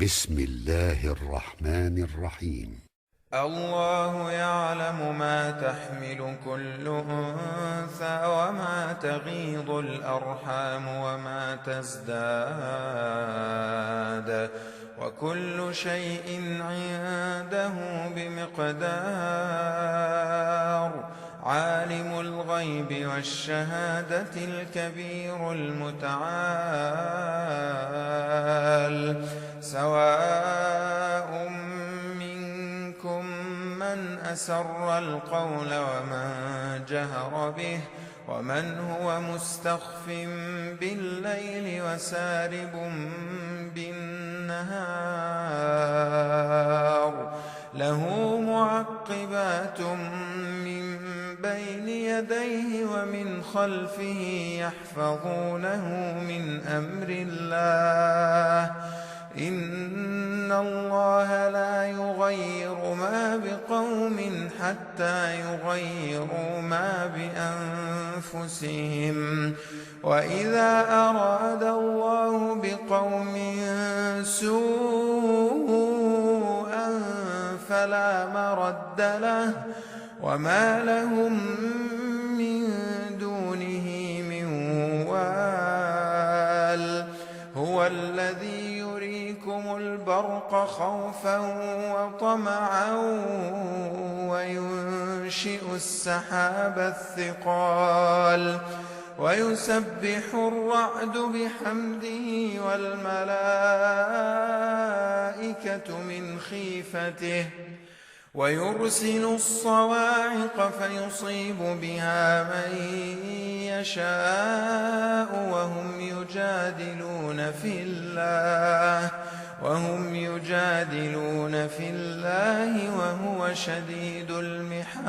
بسم الله الرحمن الرحيم. الله يعلم ما تحمل كل أنثى وما تغيض الأرحام وما تزداد، وكل شيء عنده بمقدار. عالم الغيب والشهادة الكبير المتعال. سواء منكم من أسر القول ومن جهر به، ومن هو مستخف بالليل وسارب بالنهار. له معقبات من بين يديه ومن خلفه يحفظونه من أمر الله. إن الله لا يغير ما بقوم حتى يغيروا ما بأنفسهم. وإذا أراد الله بقوم سوءا فلا مرد له، وما لهم من دونه من وال. هو الذي يريكم البرق خوفا وطمعا وينشئ السحاب الثقال، ويسبح الرعد بحمده والملائكة من خيفته، ويرسل الصواعق فيصيب بها من يشاء وهم يجادلون في الله وهو شديد المحال.